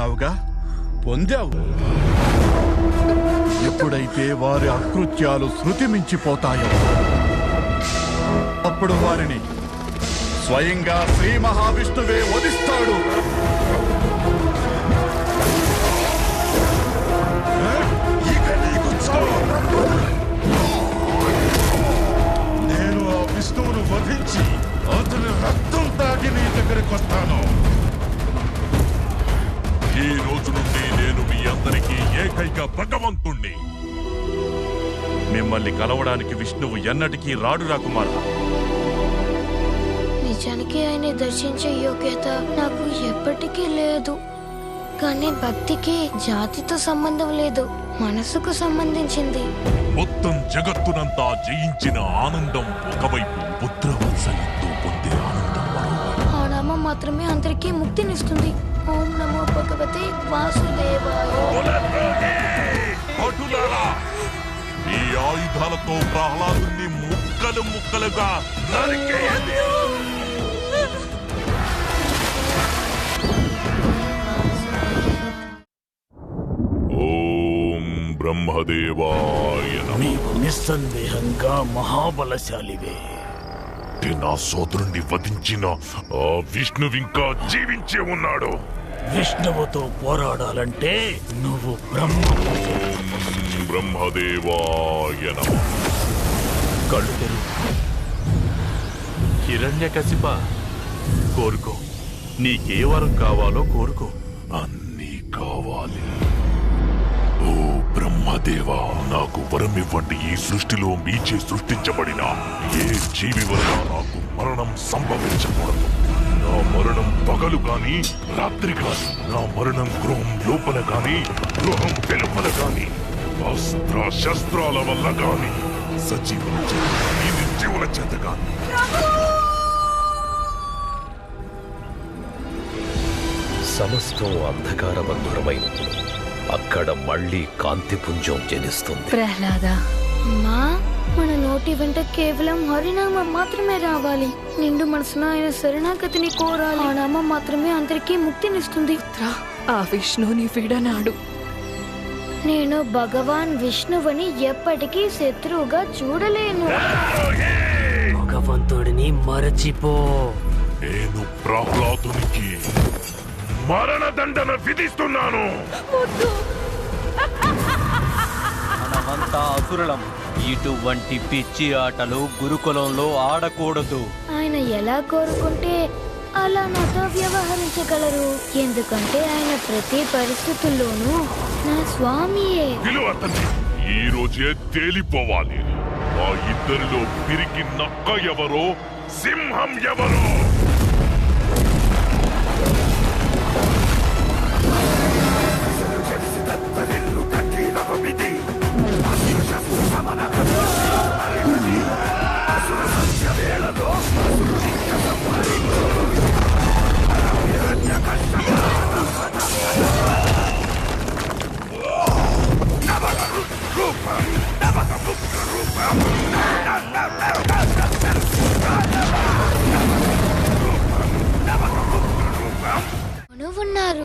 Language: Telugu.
పొందాలనుకున్నావుగా, పొందావు. ఎప్పుడైతే వారి అకృత్యాలు శృతి మించిపోతాయో అప్పుడు వారిని స్వయంగా శ్రీ మహావిష్ణువే వధిస్తాడు. నేను ఆ విష్ణువును వధించి అతని రక్తం తాగి నీ దగ్గరకు వస్తాను. ఈ రోజు నుండి నేను మీ అందరికీ ఏకైక భగవంతుణ్ణి. మిమ్మల్ని కలవడానికి విష్ణువు ఎన్నటికీ రాడు రాకుమారా. నిజానికి ఆయన దర్శించే యోగ్యత నాకు ఎప్పటికీ లేదు. కానీ భక్తికి జాతితో సంబంధం లేదు, మనసుకు సంబంధించింది. మొత్తం జగత్తునంతా జయించిన ఆనందం ఒకవైపు, పుత్రవత్సల్యంతో పొందే ఆనందం మరోవైపు. ఆ నామం మాత్రమే అందరికీ ముక్తినిస్తుంది. ఓం నమో భగవతే వాసుదేవాయ. భటులారా, ఈ ఆయుధాలతో ప్రహ్లాదుని ముక్కలు ముక్కలుగా నరికేయండి. ఓం బ్రహ్మదేవాయ నమః. నీవు నిస్సందేహంగా మహాబలశాలివే. నా సోదరుణ్ణి వధించిన ఆ విష్ణువింకా జీవించే ఉన్నాడు. విష్ణువుతో పోరాడాలంటే నువ్వు బ్రహ్మదేవాయ నమః. కళ్ళు తెరువు. హిరణ్యకశిప, కోరుకో. నీకే వరం కావాలో కోరుకో. అన్నీ కావాలి. ఓ బ్రహ్మదేవా, నాకు వరం ఇవ్వండి. ఈ సృష్టిలో మీచే సృష్టించబడిన ఏ జీవి వల్ల నాకు మరణం సంభవించకూడదు. నా మరణం పగలు కాని రాత్రి కాని, నా మరణం గృహం లోపల కాని గృహం వెలుపల కాని, అస్త్ర శస్త్రాల వల్ల కాని, సజీవుల చేత కాని నిర్జీవుల చేత కాని. సమస్తం అంధకారబంధురమైనప్పుడు అక్కడ మళ్ళీ కాంతిపుంజం జనిస్తుంది. ప్రహ్లాద, మా మన నోటి వెంట కేవలం హరినామం మాత్రమే రావాలి. నిండు మనసున ఆయన శరణాగతిని కోరాలి. ఆ నామం మాత్రమే అందరికీ ముక్తినిస్తుంది. ఆ విష్ణుని విడనాడు. నేను భగవాన్ విష్ణువుని ఎప్పటికీ శత్రువుగా చూడలేను. భగవంతుడిని మరచిపో. నేను ప్రహ్లాదునికి మరణదండన విధిస్తున్నాను. మనమంతా అసురులం. ఇటువంటి పిచ్చి ఆటలు గురుకులంలో ఆడకూడదు. ఆయన ఎలా కోరుకుంటే అలా నాతో వ్యవహరించగలరు. ఎందుకంటే ఆయన ప్రతి పరిస్థితుల్లోనూ నా స్వామియే. అతన్ని ఈ రోజే తేలిపోవాలి. ఆ ఇద్దరిలో పిరికి నక్క ఎవరో, సింహం ఎవరో. ఉన్నారు.